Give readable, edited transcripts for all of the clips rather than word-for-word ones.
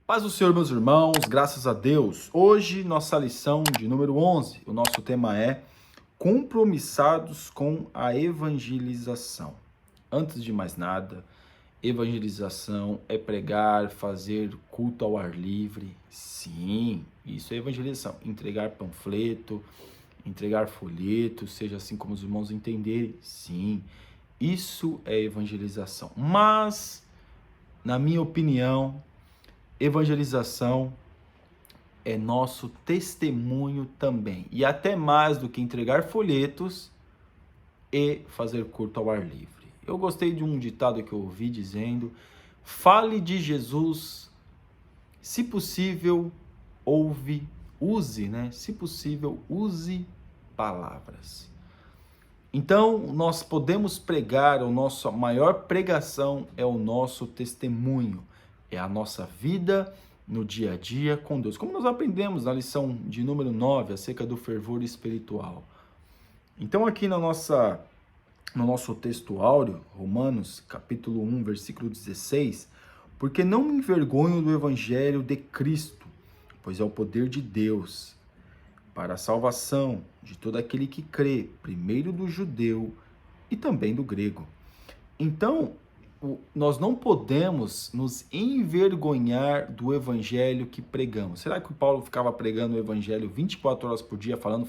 Paz do Senhor, meus irmãos, graças a Deus. Hoje, nossa lição de número 11, o nosso tema é compromissados com a evangelização. Antes de mais nada, evangelização é pregar, fazer culto ao ar livre. Sim, isso é evangelização. Entregar panfleto, entregar folheto, seja assim como os irmãos entenderem. Sim, isso é evangelização. Mas, na minha opinião, evangelização é nosso testemunho também. E até mais do que entregar folhetos e fazer culto ao ar livre. Eu gostei de um ditado que eu ouvi dizendo: fale de Jesus, se possível, se possível, use palavras. Então, nós podemos pregar, a nossa maior pregação é o nosso testemunho, é a nossa vida no dia a dia com Deus. Como nós aprendemos na lição de número 9, acerca do fervor espiritual. Então, aqui no nosso texto áureo, Romanos, capítulo 1, versículo 16, porque não me envergonho do evangelho de Cristo, pois é o poder de Deus para a salvação de todo aquele que crê, primeiro do judeu e também do grego. Então, nós não podemos nos envergonhar do evangelho que pregamos. Será que o Paulo ficava pregando o evangelho 24 horas por dia, falando?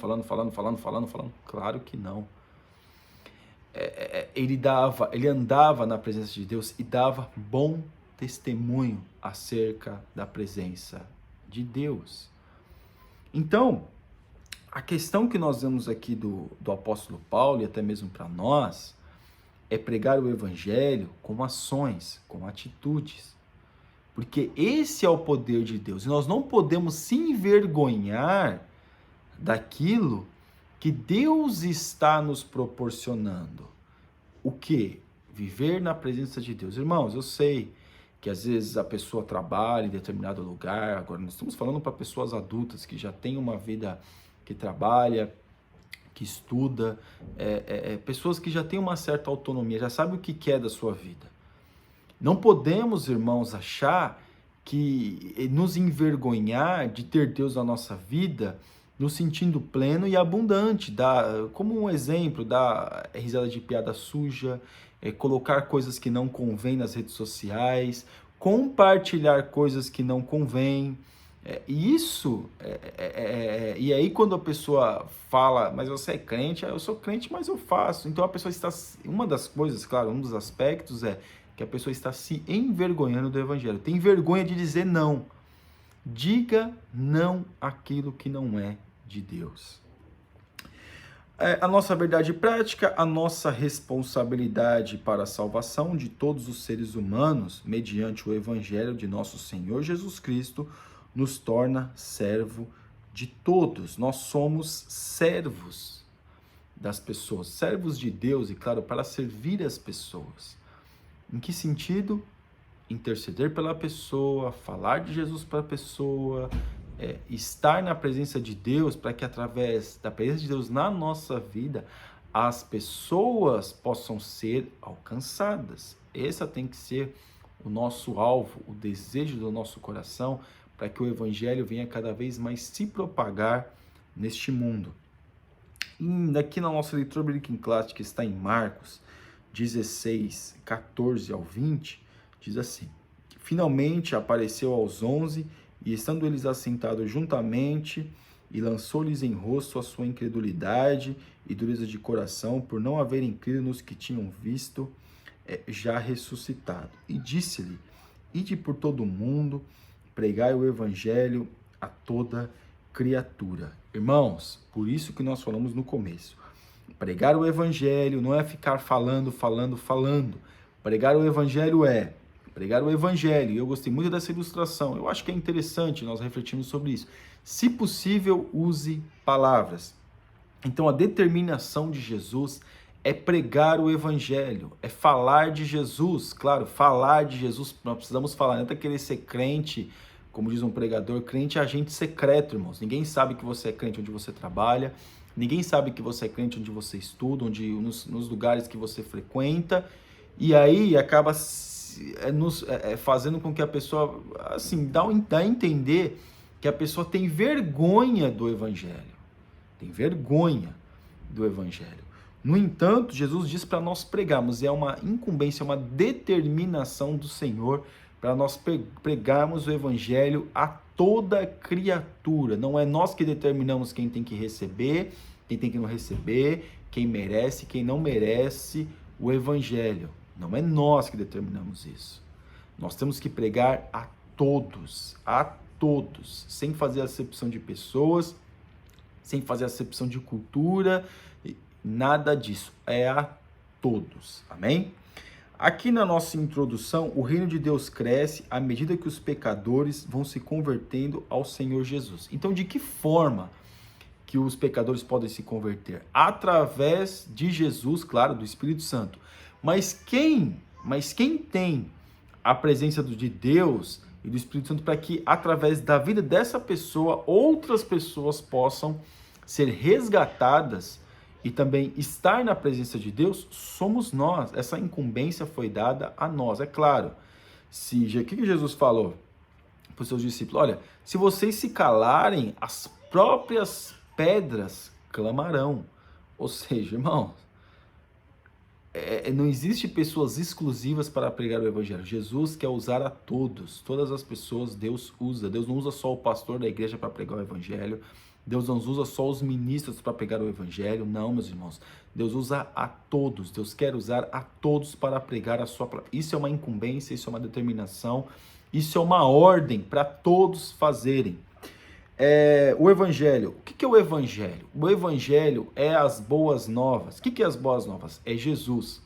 Claro que não. Ele andava na presença de Deus e dava bom testemunho acerca da presença de Deus. Então, a questão que nós vemos aqui do apóstolo Paulo, e até mesmo para nós, é pregar o evangelho com ações, com atitudes. Porque esse é o poder de Deus. E nós não podemos se envergonhar daquilo que Deus está nos proporcionando. O quê? Viver na presença de Deus. Irmãos, eu sei que às vezes a pessoa trabalha em determinado lugar. Agora, nós estamos falando para pessoas adultas que já têm uma vida, que trabalha, que estuda, pessoas que já têm uma certa autonomia, já sabem o que quer da sua vida. Não podemos, irmãos, achar que nos envergonhar de ter Deus na nossa vida, nos sentindo pleno e abundante. Como um exemplo, dar risada de piada suja, colocar coisas que não convêm nas redes sociais, compartilhar coisas que não convêm. E aí quando a pessoa fala, mas você é crente, eu sou crente, mas eu faço. Então a pessoa está, uma das coisas, claro, um dos aspectos é que a pessoa está se envergonhando do evangelho. Tem vergonha de dizer não. Diga não àquilo que não é de Deus. A nossa verdade prática, a nossa responsabilidade para a salvação de todos os seres humanos, mediante o evangelho de nosso Senhor Jesus Cristo, nos torna servo de todos. Nós somos servos das pessoas, servos de Deus, e claro, para servir as pessoas. Em que sentido? Interceder pela pessoa, falar de Jesus para a pessoa, estar na presença de Deus, para que através da presença de Deus na nossa vida, as pessoas possam ser alcançadas. Esse tem que ser o nosso alvo, o desejo do nosso coração, para que o evangelho venha cada vez mais se propagar neste mundo. E aqui na nossa leitura bíblica em classe, que está em Marcos 16, 14 ao 20, diz assim: finalmente apareceu aos 11, e estando eles assentados juntamente, e lançou-lhes em rosto a sua incredulidade e dureza de coração, por não haverem crido nos que tinham visto já ressuscitado. E disse-lhe: ide por todo o mundo, pregai o evangelho a toda criatura. Irmãos, por isso que nós falamos no começo, pregar o evangelho não é ficar falando. Pregar o evangelho é pregar o evangelho. E eu gostei muito dessa ilustração. Eu acho que é interessante nós refletirmos sobre isso. Se possível, use palavras. Então, a determinação de Jesus é pregar o evangelho, é falar de Jesus. Claro, falar de Jesus, nós precisamos falar. Não é querer ser crente, como diz um pregador, crente é agente secreto, irmãos. Ninguém sabe que você é crente onde você trabalha, ninguém sabe que você é crente onde você estuda, nos lugares que você frequenta, e aí acaba fazendo com que a pessoa, assim, dá a entender que a pessoa tem vergonha do evangelho. Tem vergonha do evangelho. No entanto, Jesus diz para nós pregarmos, é uma incumbência, uma determinação do Senhor para nós pregarmos o evangelho a toda criatura. Não é nós que determinamos quem tem que receber, quem tem que não receber, quem merece, quem não merece o evangelho. Não é nós que determinamos isso. Nós temos que pregar a todos, sem fazer acepção de pessoas, sem fazer acepção de cultura, nada disso. É a todos. Amém? Aqui na nossa introdução, o reino de Deus cresce à medida que os pecadores vão se convertendo ao Senhor Jesus. Então, de que forma que os pecadores podem se converter? Através de Jesus, claro, do Espírito Santo. Mas quem tem a presença de Deus e do Espírito Santo para que, através da vida dessa pessoa, outras pessoas possam ser resgatadas e também estar na presença de Deus, somos nós. Essa incumbência foi dada a nós. É claro, o que Jesus falou para os seus discípulos? Olha, se vocês se calarem, as próprias pedras clamarão. Ou seja, irmãos, não existe pessoas exclusivas para pregar o evangelho. Jesus quer usar a todos, todas as pessoas Deus usa. Deus não usa só o pastor da igreja para pregar o evangelho. Deus não usa só os ministros para pregar o evangelho. Não, meus irmãos. Deus usa a todos. Deus quer usar a todos para pregar a sua palavra. Isso é uma incumbência, isso é uma determinação, isso é uma ordem para todos fazerem. O evangelho. O que é o evangelho? O evangelho é as boas novas. O que é as boas novas? É Jesus,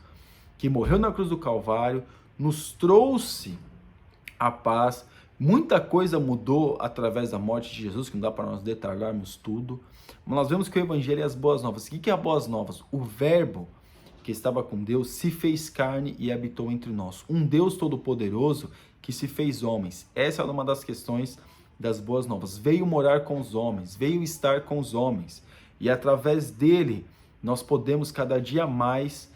que morreu na cruz do Calvário, nos trouxe a paz. Muita coisa mudou através da morte de Jesus, que não dá para nós detalharmos tudo. Mas nós vemos que o evangelho é as boas novas. O que é as boas novas? O verbo que estava com Deus se fez carne e habitou entre nós. Um Deus todo-poderoso que se fez homens. Essa é uma das questões das boas novas. Veio morar com os homens, veio estar com os homens. E através dele, nós podemos cada dia mais,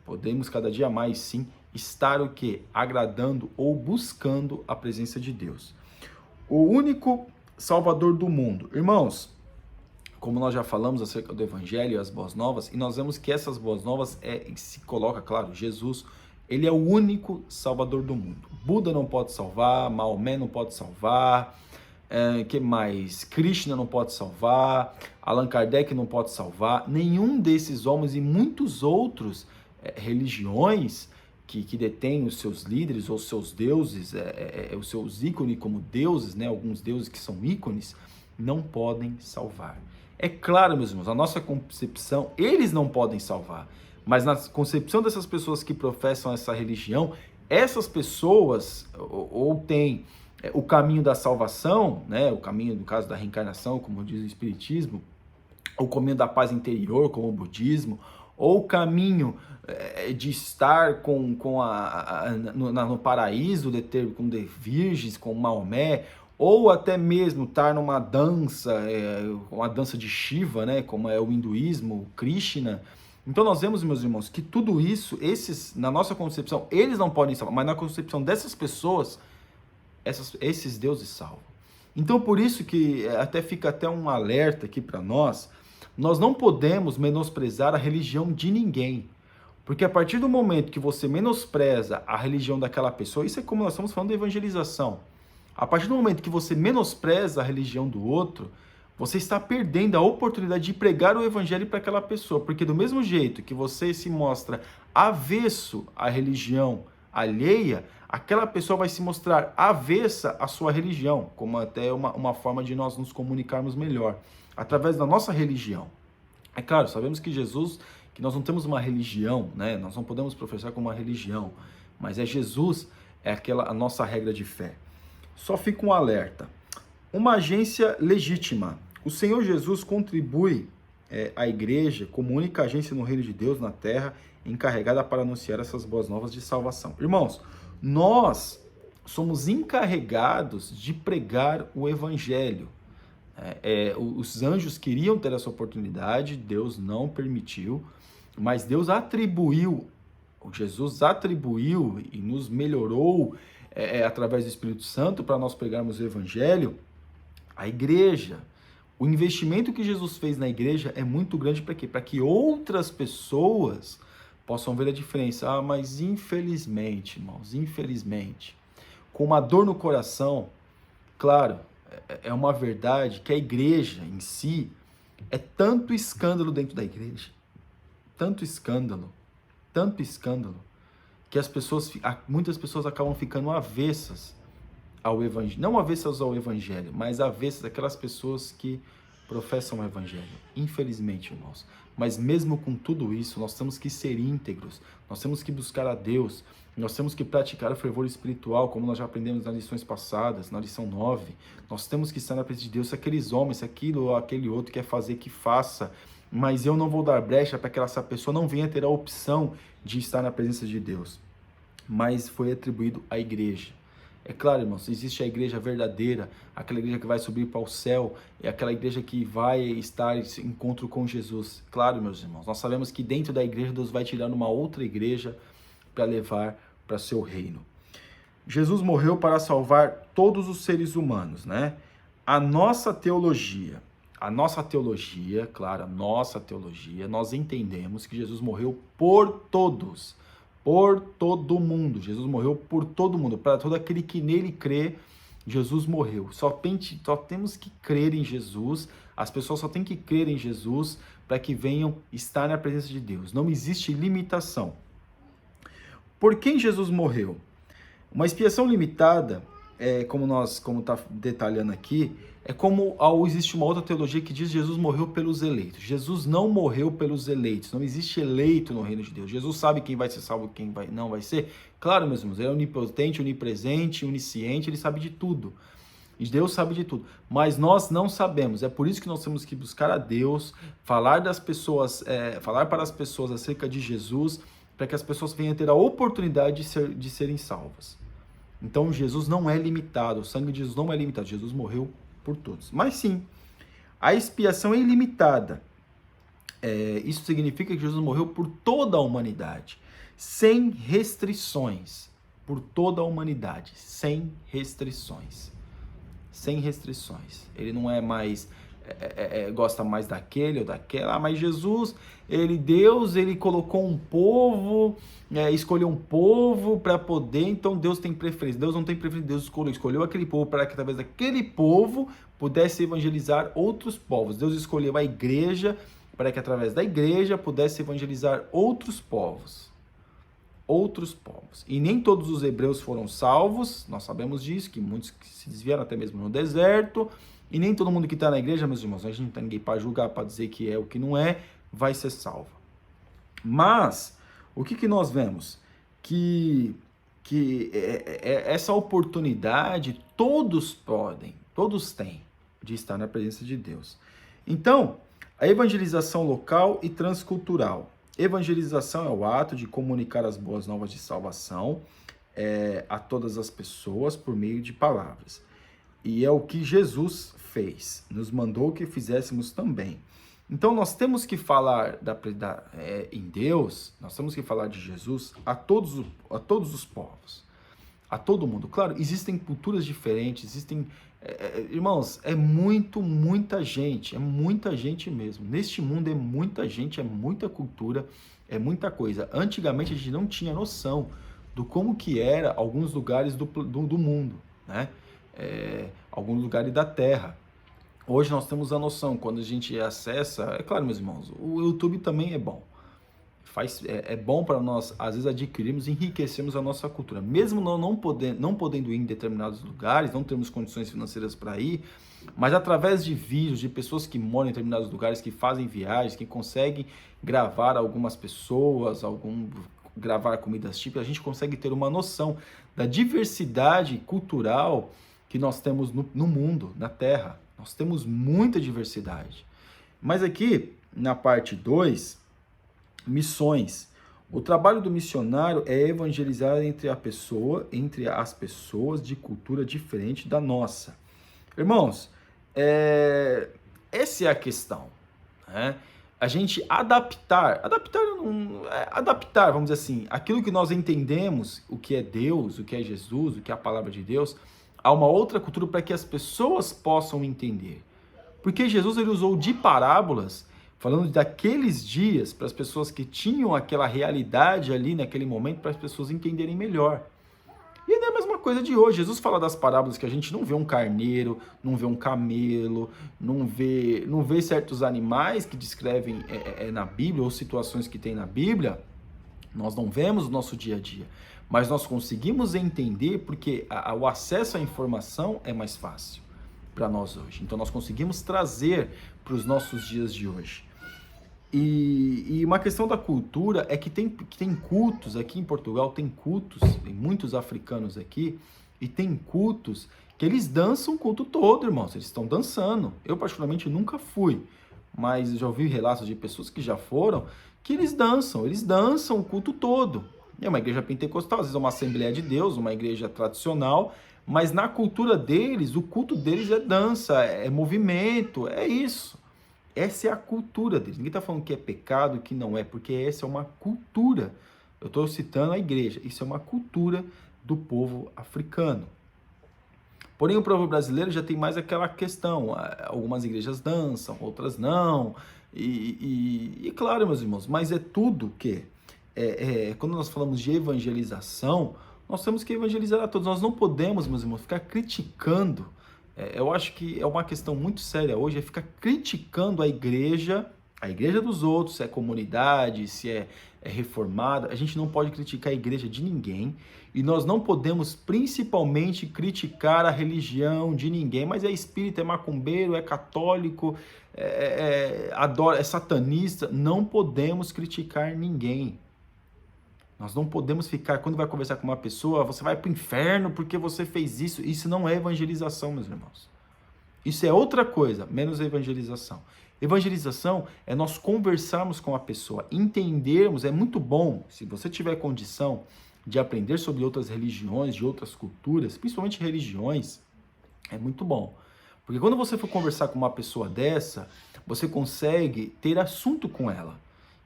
podemos cada dia mais sim, estar o quê? Agradando ou buscando a presença de Deus. O único Salvador do mundo. Irmãos, como nós já falamos acerca do Evangelho e as boas novas, e nós vemos que essas boas novas se coloca, claro, Jesus, ele é o único Salvador do mundo. Buda não pode salvar, Maomé não pode salvar, que mais? Krishna não pode salvar, Allan Kardec não pode salvar, nenhum desses homens e muitos outros religiões que detêm os seus líderes ou seus deuses, os seus ícones como deuses, alguns deuses que são ícones, não podem salvar. É claro, meus irmãos, a nossa concepção, eles não podem salvar, mas na concepção dessas pessoas que professam essa religião, essas pessoas ou têm o caminho da salvação, o caminho, no caso da reencarnação, como diz o Espiritismo, ou o caminho da paz interior, como o budismo, ou o caminho de estar no paraíso, com virgens, com Maomé, ou até mesmo estar numa dança, uma dança de Shiva, como é o hinduísmo, o Krishna. Então nós vemos, meus irmãos, que tudo isso, na nossa concepção, eles não podem salvar, mas na concepção dessas pessoas, esses deuses salvam. Então por isso que fica até um alerta aqui para nós não podemos menosprezar a religião de ninguém. Porque a partir do momento que você menospreza a religião daquela pessoa, isso é como nós estamos falando de evangelização. A partir do momento que você menospreza a religião do outro, você está perdendo a oportunidade de pregar o evangelho para aquela pessoa. Porque do mesmo jeito que você se mostra avesso à religião alheia, aquela pessoa vai se mostrar avessa à sua religião, como até uma forma de nós nos comunicarmos melhor, através da nossa religião. É claro, sabemos que nós não temos uma religião, nós não podemos professar como uma religião, mas Jesus é a nossa regra de fé. Só fica um alerta. Uma agência legítima. O Senhor Jesus contribui à igreja como única agência no reino de Deus na terra, encarregada para anunciar essas boas novas de salvação. Irmãos, nós somos encarregados de pregar o evangelho. Os anjos queriam ter essa oportunidade, Deus não permitiu, mas Deus atribuiu O Jesus atribuiu e nos melhorou através do Espírito Santo para nós pregarmos o Evangelho, a igreja. O investimento que Jesus fez na igreja é muito grande para quê? Para que outras pessoas possam ver a diferença. Ah, mas infelizmente, irmãos, infelizmente, com uma dor no coração, claro, é uma verdade que a igreja em si é tanto escândalo dentro da igreja, tanto escândalo, que muitas pessoas acabam ficando avessas ao evangelho, não avessas ao evangelho, mas avessas àquelas pessoas que professam o evangelho. Infelizmente, irmãos. Mas mesmo com tudo isso, nós temos que ser íntegros, nós temos que buscar a Deus, nós temos que praticar o fervor espiritual, como nós já aprendemos nas lições passadas, na lição 9. Nós temos que estar na presença de Deus. Se aqueles homens, se aquilo ou aquele outro quer fazer, que faça, mas eu não vou dar brecha para que essa pessoa não venha ter a opção de estar na presença de Deus. Mas foi atribuído à igreja. É claro, irmãos, existe a igreja verdadeira, aquela igreja que vai subir para o céu, é aquela igreja que vai estar em encontro com Jesus. Claro, meus irmãos, nós sabemos que dentro da igreja Deus vai tirar uma outra igreja para levar para seu reino. Jesus morreu para salvar todos os seres humanos, né? A nossa teologia, claro, nós entendemos que Jesus morreu por todos. Por todo mundo. Jesus morreu por todo mundo. Para todo aquele que nele crê, Jesus morreu. Só temos que crer em Jesus. As pessoas só têm que crer em Jesus para que venham estar na presença de Deus. Não existe limitação. Por quem Jesus morreu? Uma expiação limitada, como está detalhando aqui, é como existe uma outra teologia que diz que Jesus morreu pelos eleitos. Jesus não morreu pelos eleitos. Não existe eleito no reino de Deus. Jesus sabe quem vai ser salvo e quem não vai ser. Claro, meus irmãos, ele é onipotente, onipresente, onisciente, ele sabe de tudo. E Deus sabe de tudo. Mas nós não sabemos. É por isso que nós temos que buscar a Deus, falar para as pessoas acerca de Jesus, para que as pessoas venham ter a oportunidade de serem salvas. Então Jesus não é limitado. O sangue de Jesus não é limitado. Jesus morreu por todos. Mas sim, a expiação é ilimitada. Isso significa que Jesus morreu por toda a humanidade, sem restrições. Por toda a humanidade, sem restrições. Sem restrições. Ele não é mais, gosta mais daquele ou daquela. Mas Jesus, Deus colocou um povo, escolheu um povo para poder, então Deus tem preferência. Deus não tem preferência, Deus escolheu aquele povo para que através daquele povo pudesse evangelizar outros povos. Deus escolheu a igreja para que através da igreja pudesse evangelizar outros povos. Outros povos. E nem todos os hebreus foram salvos, nós sabemos disso, que muitos se desviaram até mesmo no deserto, e nem todo mundo que está na igreja, meus irmãos, a gente não tem ninguém para julgar, para dizer que é o que não é, vai ser salvo. Mas, o que nós vemos? Que essa oportunidade todos têm de estar na presença de Deus. Então, a evangelização local e transcultural. Evangelização é o ato de comunicar as boas novas de salvação a todas as pessoas por meio de palavras. E é o que Jesus fez, nos mandou que fizéssemos também. Então nós temos que falar em Deus, nós temos que falar de Jesus a todos os povos, a todo mundo. Claro, existem culturas diferentes, irmãos, muita gente mesmo. Neste mundo é muita gente, é muita cultura, é muita coisa. Antigamente a gente não tinha noção do como que era alguns lugares do mundo, né? Alguns lugares da Terra. Hoje nós temos a noção, quando a gente acessa, é claro, meus irmãos, o YouTube também é bom. É bom para nós, às vezes, adquirirmos e enriquecermos a nossa cultura. Mesmo não podendo ir em determinados lugares, não temos condições financeiras para ir, mas através de vídeos de pessoas que moram em determinados lugares, que fazem viagens, que conseguem gravar algumas pessoas, gravar comidas típicas, a gente consegue ter uma noção da diversidade cultural que nós temos no mundo, na Terra. Nós temos muita diversidade. Mas aqui, na parte 2, missões. O trabalho do missionário é evangelizar entre as pessoas de cultura diferente da nossa. Irmãos, essa é a questão, né? a gente adaptar, vamos dizer assim, aquilo que nós entendemos, o que é Deus, o que é Jesus, o que é a palavra de Deus, a uma outra cultura para que as pessoas possam entender. Porque Jesus ele usou de parábolas, falando daqueles dias, para as pessoas que tinham aquela realidade ali naquele momento, para as pessoas entenderem melhor. E não é a mesma coisa de hoje. Jesus fala das parábolas que a gente não vê um carneiro, não vê um camelo, não vê certos animais que descrevem na Bíblia, ou situações que tem na Bíblia, nós não vemos no nosso dia a dia. Mas nós conseguimos entender porque o acesso à informação é mais fácil para nós hoje. Então nós conseguimos trazer para os nossos dias de hoje. E uma questão da cultura é que tem cultos aqui em Portugal, tem muitos africanos aqui, e tem cultos que eles dançam o culto todo, irmãos, eles estão dançando. Eu particularmente nunca fui, mas já ouvi relatos de pessoas que já foram, que eles dançam o culto todo. É uma igreja pentecostal, às vezes é uma Assembleia de Deus, uma igreja tradicional, mas na cultura deles, o culto deles é dança, é movimento, é isso. Essa é a cultura deles. Ninguém está falando que é pecado, que não é, porque essa é uma cultura. Eu estou citando a igreja. Isso é uma cultura do povo africano. Porém, o povo brasileiro já tem mais aquela questão. Algumas igrejas dançam, outras não. E claro, meus irmãos, mas é tudo que... quando nós falamos de evangelização, nós temos que evangelizar a todos. Nós não podemos, meus irmãos, ficar criticando. Eu acho que é uma questão muito séria hoje, é ficar criticando a igreja dos outros, se é comunidade, se é reformada. A gente não pode criticar a igreja de ninguém e nós não podemos principalmente criticar a religião de ninguém, mas é espírita, é macumbeiro, é católico, adora, é satanista. Não podemos criticar ninguém. Nós não podemos ficar, quando vai conversar com uma pessoa, você vai para o inferno porque você fez isso. Isso não é evangelização, meus irmãos. Isso é outra coisa, menos evangelização. Evangelização é nós conversarmos com a pessoa, entendermos, é muito bom, se você tiver condição de aprender sobre outras religiões, de outras culturas, principalmente religiões, é muito bom. Porque quando você for conversar com uma pessoa dessa, você consegue ter assunto com ela.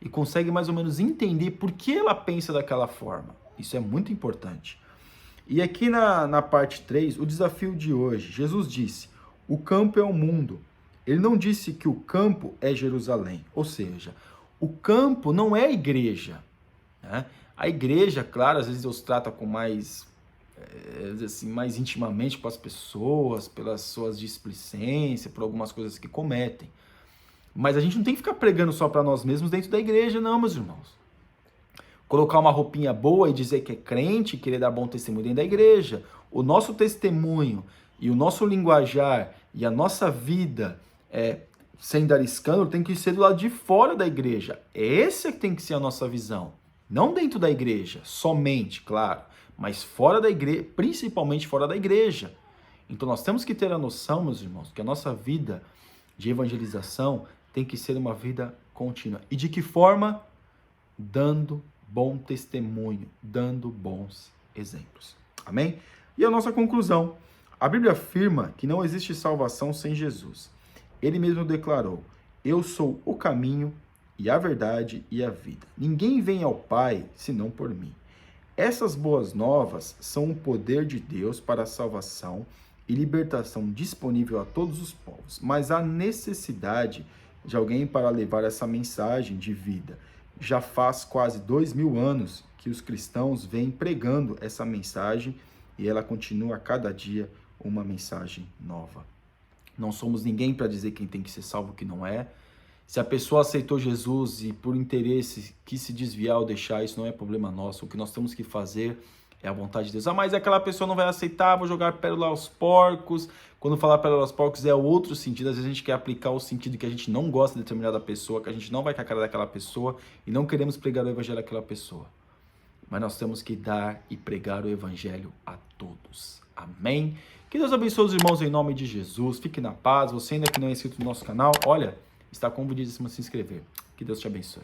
E consegue mais ou menos entender por que ela pensa daquela forma. Isso é muito importante. E aqui na parte 3, o desafio de hoje. Jesus disse, o campo é o mundo. Ele não disse que o campo é Jerusalém. Ou seja, o campo não é a igreja. Né? A igreja, claro, às vezes Deus trata com mais intimamente com as pessoas, pelas suas displicências, por algumas coisas que cometem. Mas a gente não tem que ficar pregando só para nós mesmos dentro da igreja, não, meus irmãos. Colocar uma roupinha boa e dizer que é crente, querer dar bom testemunho dentro da igreja. O nosso testemunho e o nosso linguajar e a nossa vida, sem dar escândalo, tem que ser do lado de fora da igreja. Essa tem que ser a nossa visão. Não dentro da igreja, somente, claro, mas fora da igreja, principalmente fora da igreja. Então nós temos que ter a noção, meus irmãos, que a nossa vida de evangelização tem que ser uma vida contínua. E de que forma? Dando bom testemunho, dando bons exemplos. Amém? E a nossa conclusão. A Bíblia afirma que não existe salvação sem Jesus. Ele mesmo declarou, eu sou o caminho e a verdade e a vida. Ninguém vem ao Pai senão por mim. Essas boas novas são o poder de Deus para a salvação e libertação disponível a todos os povos. Mas há necessidade de alguém para levar essa mensagem de vida. Já faz quase 2000 anos que os cristãos vêm pregando essa mensagem e ela continua a cada dia uma mensagem nova. Não somos ninguém para dizer quem tem que ser salvo e quem não é. Se a pessoa aceitou Jesus e por interesse quis se desviar ou deixar, isso não é problema nosso. O que nós temos que fazer é a vontade de Deus. Mas aquela pessoa não vai aceitar, vou jogar pérola aos porcos. Quando falar pérola aos porcos é outro sentido. Às vezes a gente quer aplicar o sentido que a gente não gosta de determinada pessoa, que a gente não vai com a cara daquela pessoa e não queremos pregar o evangelho àquela pessoa. Mas nós temos que dar e pregar o evangelho a todos. Amém? Que Deus abençoe os irmãos em nome de Jesus. Fique na paz. Você ainda que não é inscrito no nosso canal, olha, está convidadíssimo a se inscrever. Que Deus te abençoe.